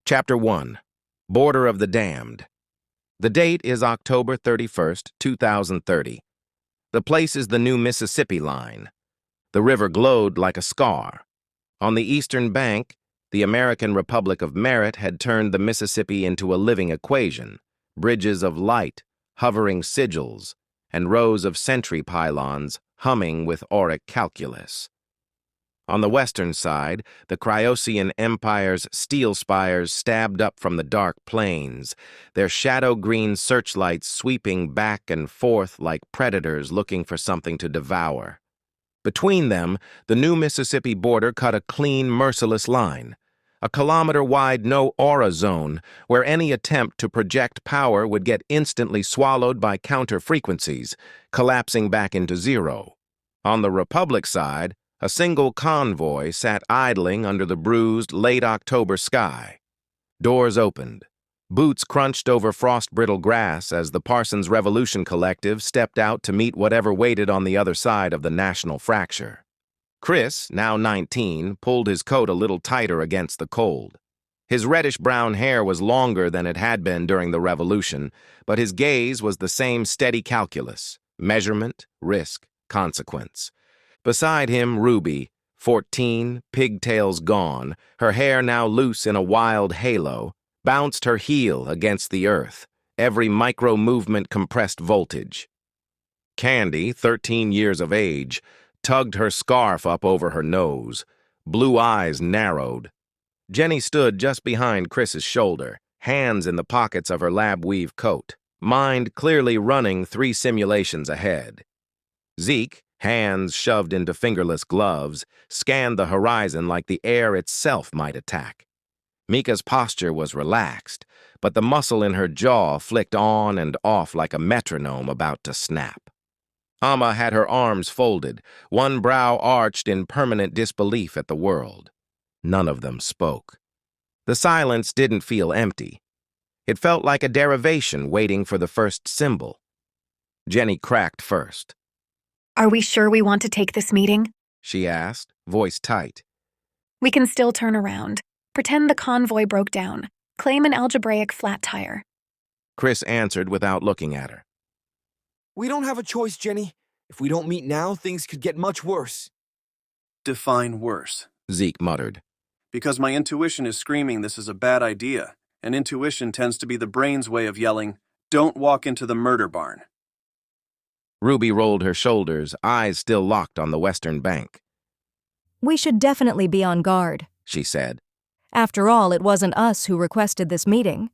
Chapter 1. Border of the Damned. The date is October 31st, 2030. The place is the new Mississippi line. The river glowed like a scar. On the eastern bank, the American Republic of Merit had turned the Mississippi into a living equation, bridges of light, hovering sigils, and rows of sentry pylons humming with auric calculus. On the western side, the Kryosian Empire's steel spires stabbed up from the dark plains, their shadow-green searchlights sweeping back and forth like predators looking for something to devour. Between them, the new Mississippi border cut a clean, merciless line, a kilometer-wide no-aura zone where any attempt to project power would get instantly swallowed by counter-frequencies, collapsing back into zero. On the Republic side, a single convoy sat idling under the bruised, late-October sky. Doors opened. Boots crunched over frost-brittle grass as the Parsons Revolution Collective stepped out to meet whatever waited on the other side of the national fracture. Chris, now 19, pulled his coat a little tighter against the cold. His reddish-brown hair was longer than it had been during the Revolution, but his gaze was the same steady calculus: measurement, risk, consequence. Beside him, Ruby, 14, pigtails gone, her hair now loose in a wild halo, bounced her heel against the earth, every micro-movement compressed voltage. Candy, 13 years of age, tugged her scarf up over her nose, blue eyes narrowed. Jenny stood just behind Chris's shoulder, hands in the pockets of her lab-weave coat, mind clearly running 3 simulations ahead. Zeke, hands shoved into fingerless gloves, scanned the horizon like the air itself might attack. Mika's posture was relaxed, but the muscle in her jaw flicked on and off like a metronome about to snap. Amma had her arms folded, one brow arched in permanent disbelief at the world. None of them spoke. The silence didn't feel empty. It felt like a derivation waiting for the first symbol. Jenny cracked first. "Are we sure we want to take this meeting?" she asked, voice tight. "We can still turn around, pretend the convoy broke down, claim an algebraic flat tire." Chris answered without looking at her. "We don't have a choice, Jenny. If we don't meet now, things could get much worse." "Define worse," Zeke muttered. "Because my intuition is screaming this is a bad idea, and intuition tends to be the brain's way of yelling, 'Don't walk into the murder barn.'" Ruby rolled her shoulders, eyes still locked on the western bank. "We should definitely be on guard," she said. "After all, it wasn't us who requested this meeting."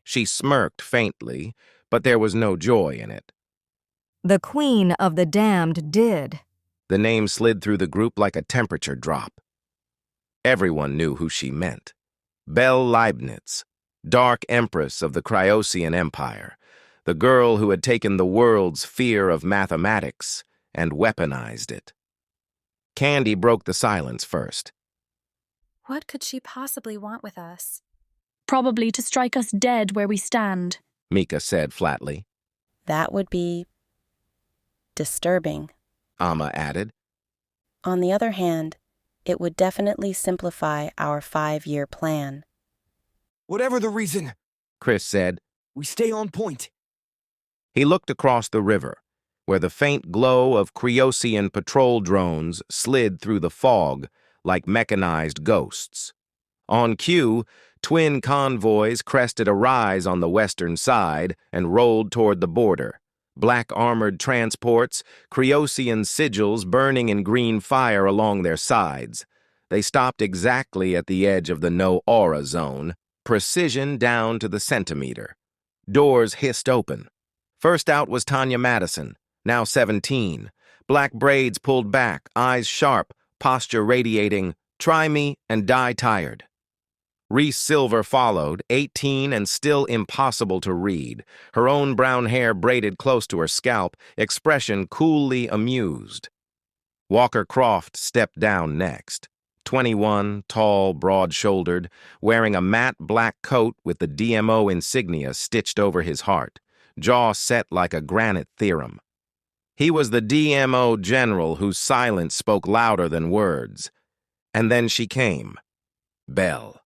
She smirked faintly, but there was no joy in it. "The Queen of the Damned did." The name slid through the group like a temperature drop. Everyone knew who she meant. Belle Leibniz, Dark Empress of the Kryosian Empire, the girl who had taken the world's fear of mathematics and weaponized it. Candy broke the silence first. "What could she possibly want with us?" "Probably to strike us dead where we stand," Mika said flatly. "That would be disturbing," Amma added. "On the other hand, it would definitely simplify our 5-year plan." "Whatever the reason," Chris said, "we stay on point." He looked across the river, where the faint glow of Kryosian patrol drones slid through the fog like mechanized ghosts. On cue, twin convoys crested a rise on the western side and rolled toward the border. Black-armored transports, Kryosian sigils burning in green fire along their sides. They stopped exactly at the edge of the no-aura zone, precision down to the centimeter. Doors hissed open. First out was Tanya Madison, now 17. Black braids pulled back, eyes sharp, posture radiating, "Try me and die tired." Reese Silver followed, 18 and still impossible to read, her own brown hair braided close to her scalp, expression coolly amused. Walker Croft stepped down next. 21, tall, broad-shouldered, wearing a matte black coat with the DMO insignia stitched over his heart, jaw set like a granite theorem. He was the DMO general whose silence spoke louder than words. And then she came. Belle.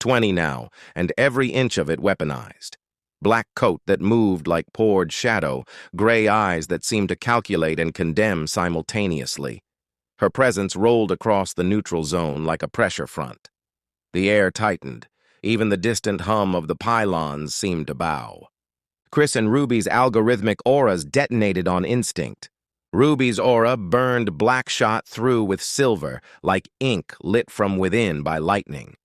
20 now, and every inch of it weaponized. Black coat that moved like poured shadow, gray eyes that seemed to calculate and condemn simultaneously. Her presence rolled across the neutral zone like a pressure front. The air tightened. Even the distant hum of the pylons seemed to bow. Chris and Ruby's algorithmic auras detonated on instinct. Ruby's aura burned black shot through with silver, like ink lit from within by lightning.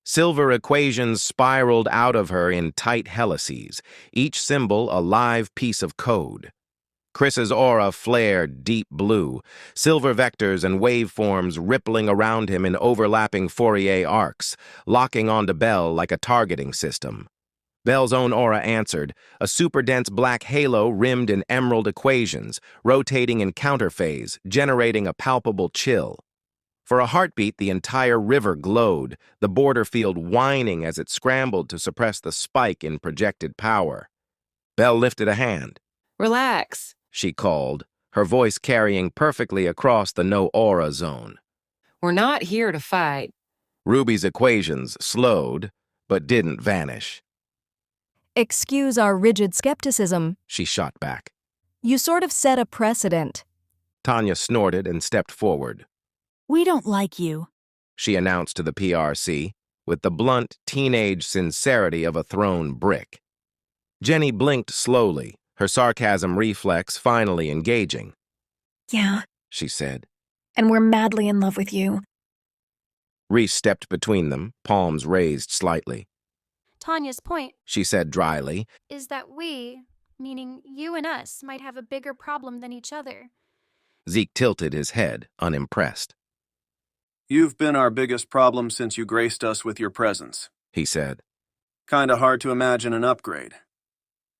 Silver equations spiraled out of her in tight helices, each symbol a live piece of code. Chris's aura flared deep blue, silver vectors and waveforms rippling around him in overlapping Fourier arcs, locking onto Belle like a targeting system. Belle's own aura answered, a super-dense black halo rimmed in emerald equations, rotating in counterphase, generating a palpable chill. For a heartbeat, the entire river glowed, the border field whining as it scrambled to suppress the spike in projected power. Belle lifted a hand. Relax, She called, her voice carrying perfectly across the no-aura zone. we're not here to fight. Ruby's equations slowed, but didn't vanish. Excuse our rigid skepticism. She shot back. You sort of set a precedent. Tanya snorted and stepped forward. We don't like you. She announced to the PRC, with the blunt, teenage sincerity of a thrown brick. Jenny blinked slowly, her sarcasm reflex finally engaging. Yeah, She said. and we're madly in love with you. Reese stepped between them, palms raised slightly. Tanya's point She said dryly, is that we, meaning you and us, might have a bigger problem than each other. Zeke tilted his head, unimpressed. You've been our biggest problem since you graced us with your presence. He said. Kinda hard to imagine an upgrade.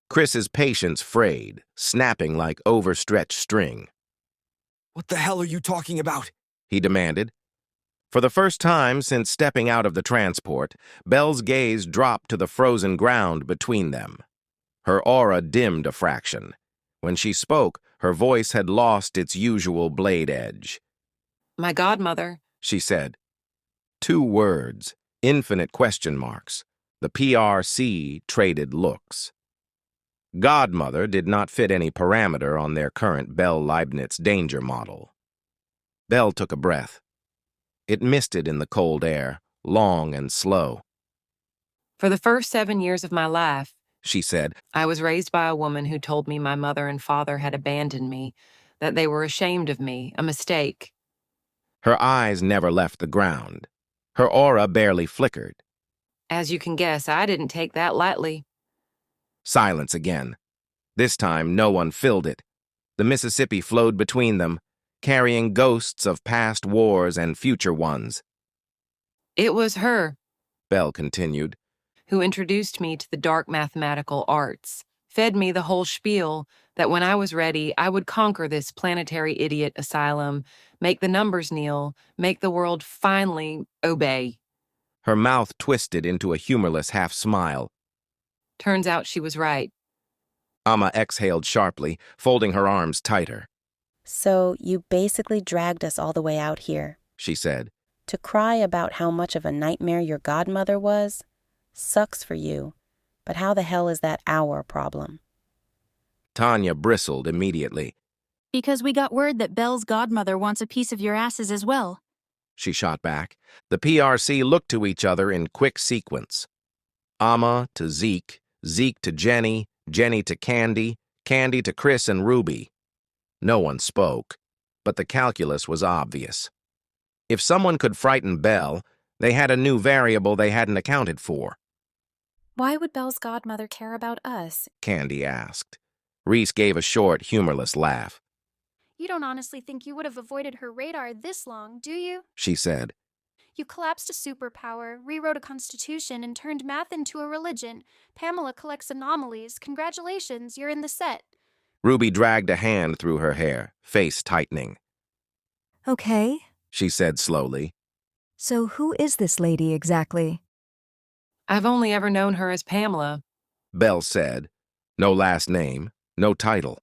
Chris's patience frayed, snapping like overstretched string. What the hell are you talking about? He demanded. For the first time since stepping out of the transport, Belle's gaze dropped to the frozen ground between them. Her aura dimmed a fraction. When she spoke, her voice had lost its usual blade edge. My godmother. She said. 2 words, infinite question marks. The PRC traded looks. Godmother did not fit any parameter on their current Belle Leibniz danger model. Belle took a breath. It misted in the cold air, long and slow. For the first 7 years of my life, She said, I was raised by a woman who told me my mother and father had abandoned me, that they were ashamed of me, a mistake. Her eyes never left the ground. Her aura barely flickered. As you can guess, I didn't take that lightly. Silence again. This time, no one filled it. The Mississippi flowed between them, carrying ghosts of past wars and future ones. It was her Belle continued. who introduced me to the dark mathematical arts, fed me the whole spiel that when I was ready, I would conquer this planetary idiot asylum, make the numbers kneel, make the world finally obey. Her mouth twisted into a humorless half-smile. Turns out she was right. Amma exhaled sharply, folding her arms tighter. So you basically dragged us all the way out here. She said. To cry about how much of a nightmare your godmother was? Sucks for you. But how the hell is that our problem? Tanya bristled immediately. Because we got word that Belle's godmother wants a piece of your asses as well. She shot back. The PRC looked to each other in quick sequence. Amma to Zeke, Zeke to Jenny, Jenny to Candy, Candy to Chris and Ruby. No one spoke, but the calculus was obvious. If someone could frighten Belle, they had a new variable they hadn't accounted for. Why would Belle's godmother care about us? Candy asked. Reese gave a short, humorless laugh. You don't honestly think you would have avoided her radar this long, do you? She said. You collapsed a superpower, rewrote a constitution, and turned math into a religion. Pamela collects anomalies. Congratulations, you're in the set. Ruby dragged a hand through her hair, face tightening. Okay, She said slowly. so who is this lady exactly? I've only ever known her as Pamela. Belle said. No last name, no title.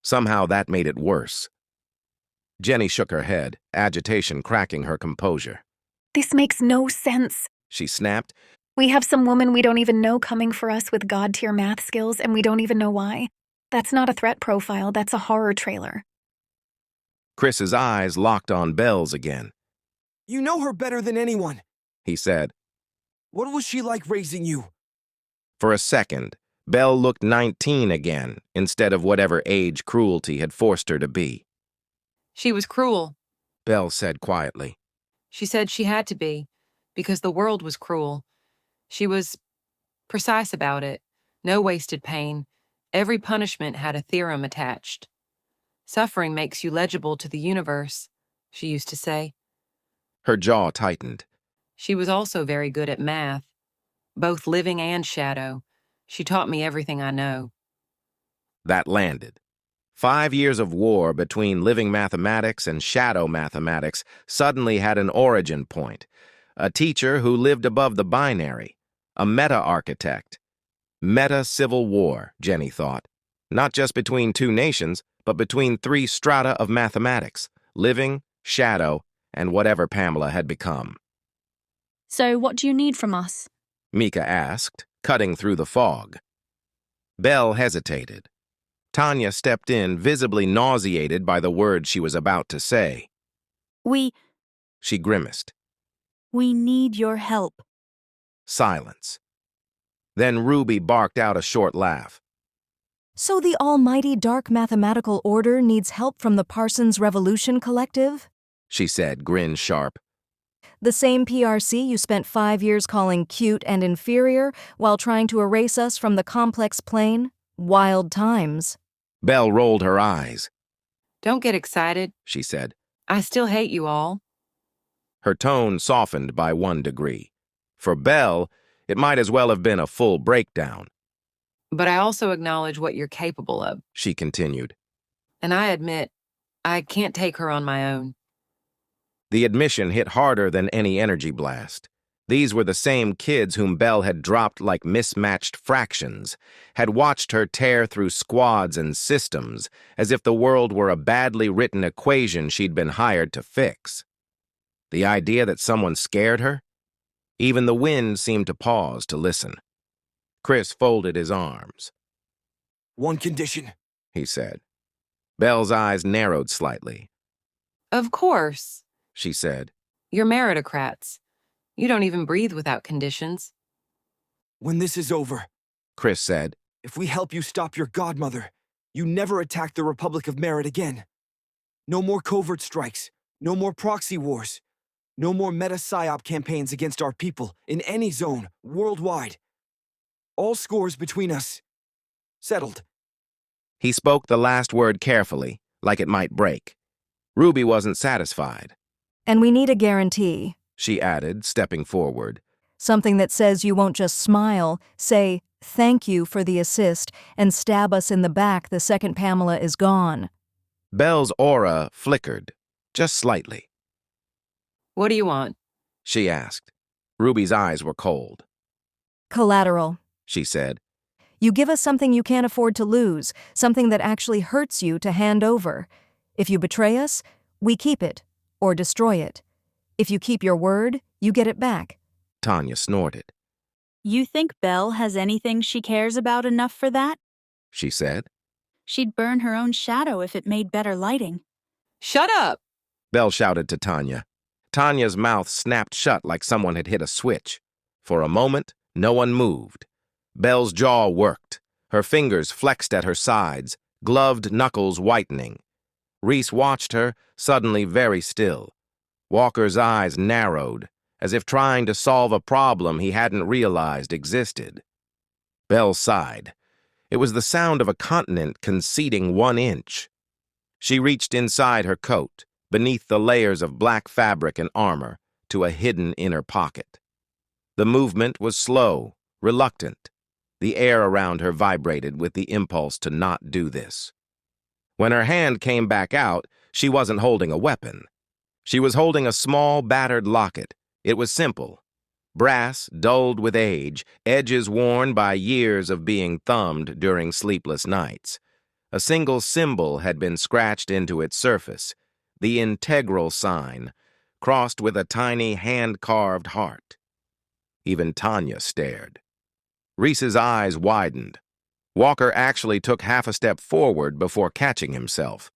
Somehow that made it worse. Jenny shook her head, agitation cracking her composure. This makes no sense. she snapped. We have some woman we don't even know coming for us with god-tier math skills, and we don't even know why. That's not a threat profile, that's a horror trailer. Chris's eyes locked on Belle's again. You know her better than anyone, He said. What was she like raising you? For a second, Belle looked 19 again, instead of whatever age cruelty had forced her to be. She was cruel. Belle said quietly. She said she had to be, because the world was cruel. She was precise about it. No wasted pain. Every punishment had a theorem attached. Suffering makes you legible to the universe, she used to say. Her jaw tightened. She was also very good at math, both living and shadow. She taught me everything I know. That landed. 5 years of war between living mathematics and shadow mathematics suddenly had an origin point. A teacher who lived above the binary. A meta-architect. Meta-civil war, Jenny thought. Not just between two nations, but between 3 strata of mathematics. Living, shadow, and whatever Pamela had become. So what do you need from us? Mika asked, cutting through the fog. Belle hesitated. Tanya stepped in, visibly nauseated by the words she was about to say. She grimaced. We need your help. Silence. Then Ruby barked out a short laugh. So the almighty dark mathematical order needs help from the Parsons Revolution Collective? She said, grin sharp. The same PRC you spent 5 years calling cute and inferior while trying to erase us from the complex plane? Wild times. Belle rolled her eyes. Don't get excited, She said. I still hate you all. Her tone softened by 1 degree. For Belle, it might as well have been a full breakdown. But I also acknowledge what you're capable of. She continued. And I admit, I can't take her on my own. The admission hit harder than any energy blast. These were the same kids whom Belle had dropped like mismatched fractions, had watched her tear through squads and systems as if the world were a badly written equation she'd been hired to fix. The idea that someone scared her? Even the wind seemed to pause to listen. Krys folded his arms. 1 condition, He said. Belle's eyes narrowed slightly. Of course, She said. you're meritocrats. You don't even breathe without conditions. When this is over, Krys said. if we help you stop your godmother, you never attack the Republic of Merit again. No more covert strikes, no more proxy wars, no more meta-psyop campaigns against our people in any zone, worldwide. All scores between us settled. He spoke the last word carefully, like it might break. Ruby wasn't satisfied. And we need a guarantee. She added, stepping forward. Something that says you won't just smile, say, thank you for the assist, and stab us in the back the second Pamela is gone. Belle's aura flickered, just slightly. What do you want? She asked. Ruby's eyes were cold. Collateral. She said. You give us something you can't afford to lose, something that actually hurts you to hand over. If you betray us, we keep it, or destroy it. If you keep your word, you get it back. Tanya snorted. You think Belle has anything she cares about enough for that? She said. She'd burn her own shadow if it made better lighting. Shut up! Belle shouted to Tanya. Tanya's mouth snapped shut like someone had hit a switch. For a moment, no one moved. Belle's jaw worked. Her fingers flexed at her sides, gloved knuckles whitening. Reese watched her, suddenly very still. Walker's eyes narrowed, as if trying to solve a problem he hadn't realized existed. Belle sighed. It was the sound of a continent conceding 1 inch. She reached inside her coat, beneath the layers of black fabric and armor, to a hidden inner pocket. The movement was slow, reluctant. The air around her vibrated with the impulse to not do this. When her hand came back out, she wasn't holding a weapon. She was holding a small, battered locket. It was simple. Brass, dulled with age, edges worn by years of being thumbed during sleepless nights. A single symbol had been scratched into its surface, the integral sign, crossed with a tiny hand-carved heart. Even Tanya stared. Reese's eyes widened. Walker actually took half a step forward before catching himself.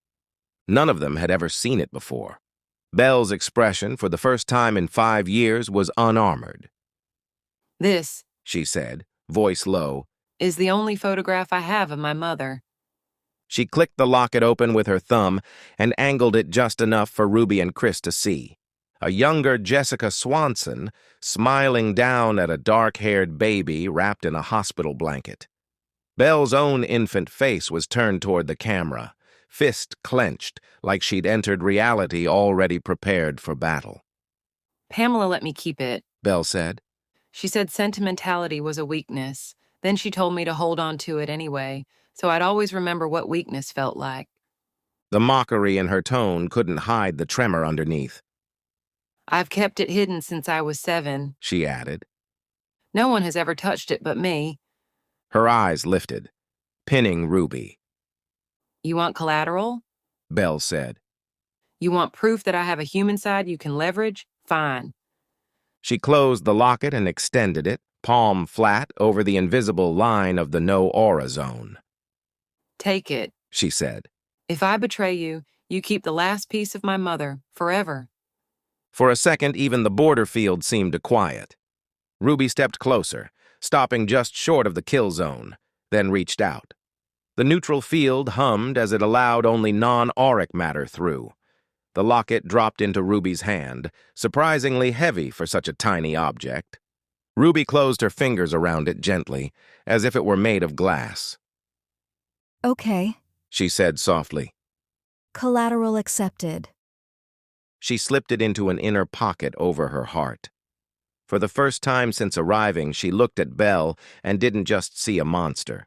None of them had ever seen it before. Belle's expression, for the first time in 5 years, was unarmored. This, She said, voice low. is the only photograph I have of my mother. She clicked the locket open with her thumb and angled it just enough for Ruby and Chris to see. A younger Jessica Swanson, smiling down at a dark-haired baby wrapped in a hospital blanket. Belle's own infant face was turned toward the camera, fist clenched, like she'd entered reality already prepared for battle. Pamela let me keep it. Belle said. She said sentimentality was a weakness. Then she told me to hold on to it anyway, so I'd always remember what weakness felt like. The mockery in her tone couldn't hide the tremor underneath. I've kept it hidden since I was 7, She added. No one has ever touched it but me. Her eyes lifted, pinning Ruby. You want collateral? Belle said. You want proof that I have a human side you can leverage? Fine. She closed the locket and extended it, palm flat, over the invisible line of the no-aura zone. Take it, She said. If I betray you, you keep the last piece of my mother, forever. For a second, even the border field seemed to quiet. Ruby stepped closer, stopping just short of the kill zone, then reached out. The neutral field hummed as it allowed only non-auric matter through. The locket dropped into Ruby's hand, surprisingly heavy for such a tiny object. Ruby closed her fingers around it gently, as if it were made of glass. Okay. She said softly. Collateral accepted. She slipped it into an inner pocket over her heart. For the first time since arriving, she looked at Belle and didn't just see a monster.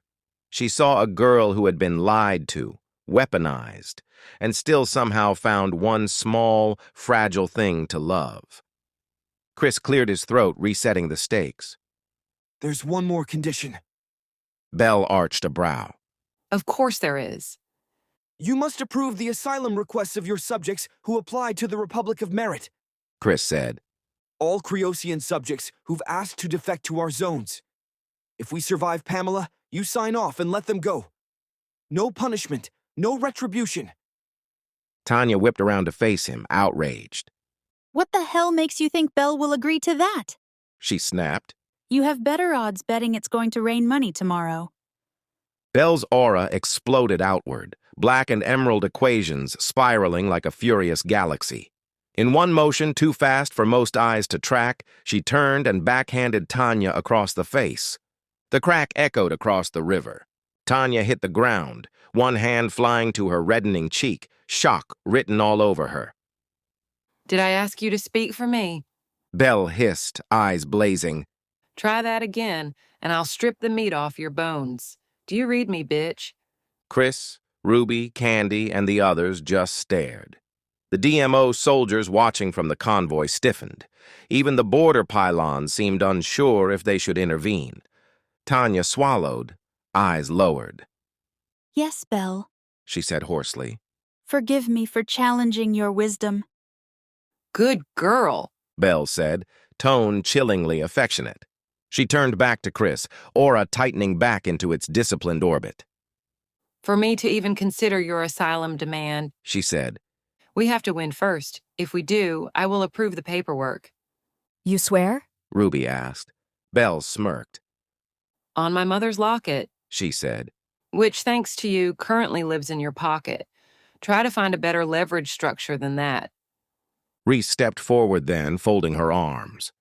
She saw a girl who had been lied to, weaponized, and still somehow found one small, fragile thing to love. Chris cleared his throat, resetting the stakes. There's one more condition. Belle arched a brow. Of course there is. You must approve the asylum requests of your subjects who applied to the Republic of Merit. Chris said. All Kryosian subjects who've asked to defect to our zones. If we survive Pamela, you sign off and let them go. No punishment, no retribution. Tanya whipped around to face him, outraged. What the hell makes you think Belle will agree to that? She snapped. You have better odds betting it's going to rain money tomorrow. Belle's aura exploded outward, black and emerald equations spiraling like a furious galaxy. In one motion too fast for most eyes to track, she turned and backhanded Tanya across the face. The crack echoed across the river. Tanya hit the ground, one hand flying to her reddening cheek, shock written all over her. Did I ask you to speak for me? Belle hissed, eyes blazing. Try that again, and I'll strip the meat off your bones. Do you read me, bitch? Chris, Ruby, Candy, and the others just stared. The DMO soldiers watching from the convoy stiffened. Even the border pylons seemed unsure if they should intervene. Tanya swallowed, eyes lowered. Yes, Belle. She said hoarsely. Forgive me for challenging your wisdom. Good girl, Belle said, tone chillingly affectionate. She turned back to Chris, aura tightening back into its disciplined orbit. For me to even consider your asylum demand, She said. We have to win first. If we do, I will approve the paperwork. You swear? Ruby asked. Belle smirked. On my mother's locket, She said. which, thanks to you, currently lives in your pocket. Try to find a better leverage structure than that. Reese stepped forward then, folding her arms.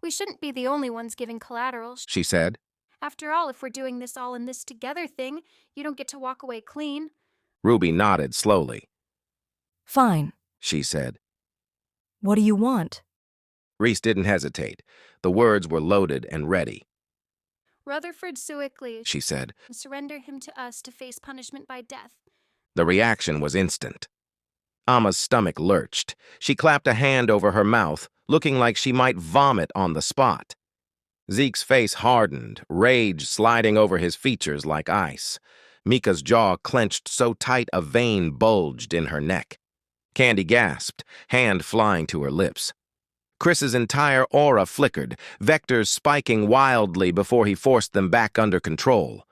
We shouldn't be the only ones giving collateral. She said. After all, if we're doing this all in this together thing, you don't get to walk away clean. Ruby nodded slowly. Fine. She said. What do you want? Reese didn't hesitate. The words were loaded and ready. Rutherford Suickley, She said. surrender him to us to face punishment by death. The reaction was instant. Amma's stomach lurched. She clapped a hand over her mouth, looking like she might vomit on the spot. Zeke's face hardened, rage sliding over his features like ice. Mika's jaw clenched so tight a vein bulged in her neck. Candy gasped, hand flying to her lips. Chris's entire aura flickered, vectors spiking wildly before he forced them back under control.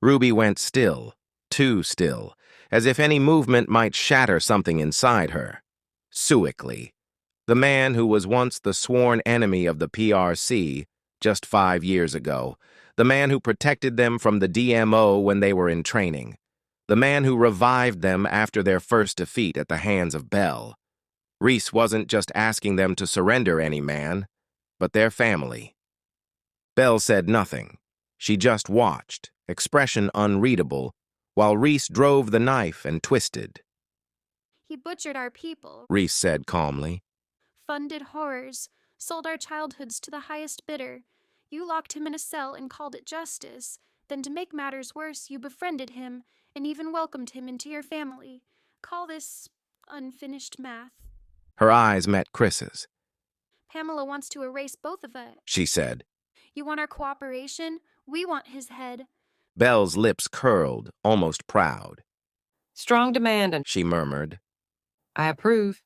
Ruby went still, too still, as if any movement might shatter something inside her. Suically, the man who was once the sworn enemy of the PRC just 5 years ago, the man who protected them from the DMO when they were in training, the man who revived them after their first defeat at the hands of Belle. Reese wasn't just asking them to surrender any man, but their family. Belle said nothing. She just watched, expression unreadable, while Reese drove the knife and twisted. He butchered our people, Reese said calmly. funded horrors, sold our childhoods to the highest bidder. You locked him in a cell and called it justice. Then to make matters worse, you befriended him and even welcomed him into your family. Call this unfinished math. Her eyes met Chris's. Pamela wants to erase both of us, She said. You want our cooperation? We want his head. Belle's lips curled, almost proud. Strong demand, and She murmured. I approve.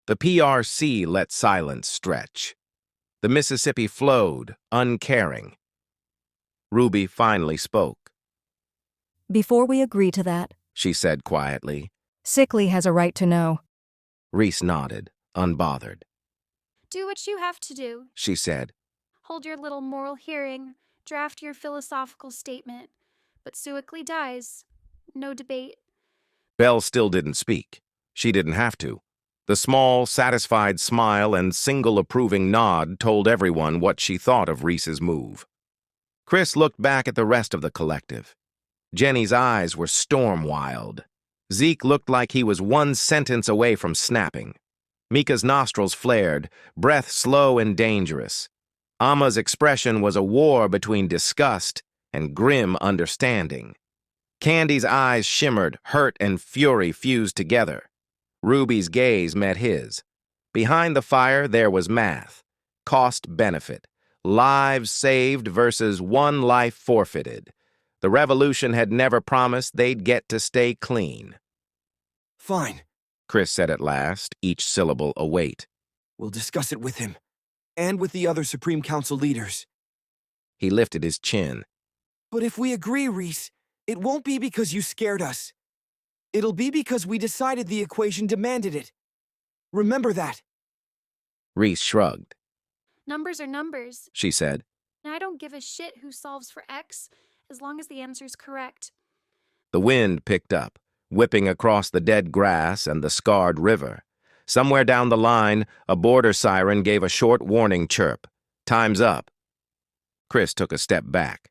The PRC let silence stretch. The Mississippi flowed, uncaring. Ruby finally spoke. Before we agree to that, She said quietly. Sickly has a right to know. Reese nodded, unbothered. Do what you have to do. She said. Hold your little moral hearing. Draft your philosophical statement. But Suically dies. No debate. Belle still didn't speak. She didn't have to. The small, satisfied smile and single approving nod told everyone what she thought of Reese's move. Chris looked back at the rest of the collective. Jenny's eyes were storm-wild. Zeke looked like he was one sentence away from snapping. Mika's nostrils flared, breath slow and dangerous. Amma's expression was a war between disgust and grim understanding. Candy's eyes shimmered, hurt and fury fused together. Ruby's gaze met his. Behind the fire there was math, cost-benefit, lives saved versus one life forfeited. The revolution had never promised they'd get to stay clean. Fine. Chris said at last, each syllable a weight. We'll discuss it with him, and with the other Supreme Council leaders. He lifted his chin. But if we agree, Reese, it won't be because you scared us. It'll be because we decided the equation demanded it. Remember that. Reese shrugged. Numbers are numbers. She said. And I don't give a shit who solves for X, as long as the answer's correct. The wind picked up, whipping across the dead grass and the scarred river. Somewhere down the line, a border siren gave a short warning chirp. Time's up. Chris took a step back.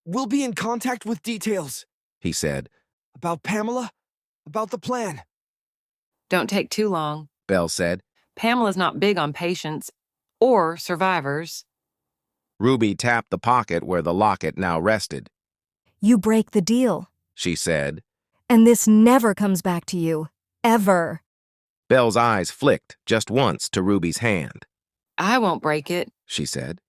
We'll be in contact with details, He said. About Pamela, about the plan. Don't take too long. Belle said. Pamela's not big on patience or survivors. Ruby tapped the pocket where the locket now rested. You break the deal. She said. And this never comes back to you. Ever. Belle's eyes flicked just once to Ruby's hand. I won't break it. She said.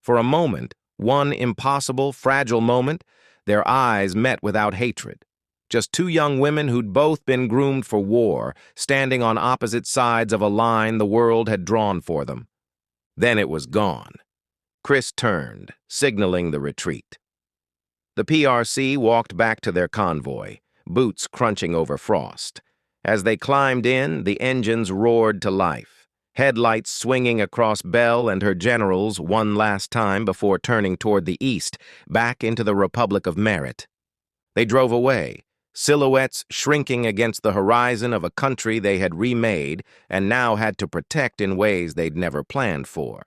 For a moment, one impossible, fragile moment, their eyes met without hatred. Just two young women who'd both been groomed for war, standing on opposite sides of a line the world had drawn for them. Then it was gone. Chris turned, signaling the retreat. The PRC walked back to their convoy, boots crunching over frost. As they climbed in, the engines roared to life, headlights swinging across Belle and her generals one last time before turning toward the east, back into the Republic of Merit. They drove away, silhouettes shrinking against the horizon of a country they had remade and now had to protect in ways they'd never planned for.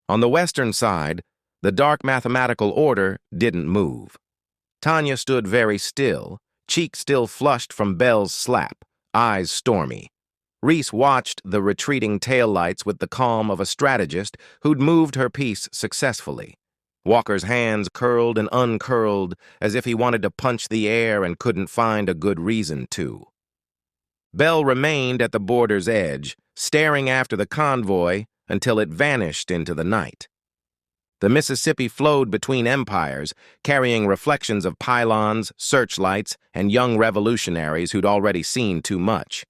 On the western side, the dark mathematical order didn't move. Tanya stood very still, cheek still flushed from Belle's slap, eyes stormy. Reese watched the retreating taillights with the calm of a strategist who'd moved her piece successfully. Walker's hands curled and uncurled as if he wanted to punch the air and couldn't find a good reason to. Belle remained at the border's edge, staring after the convoy until it vanished into the night. The Mississippi flowed between empires, carrying reflections of pylons, searchlights, and young revolutionaries who'd already seen too much.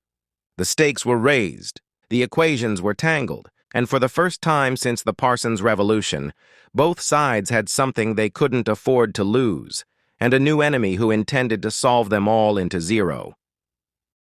The stakes were raised. The equations were tangled, and for the first time since the Parsons Revolution, both sides had something they couldn't afford to lose, and a new enemy who intended to solve them all into zero.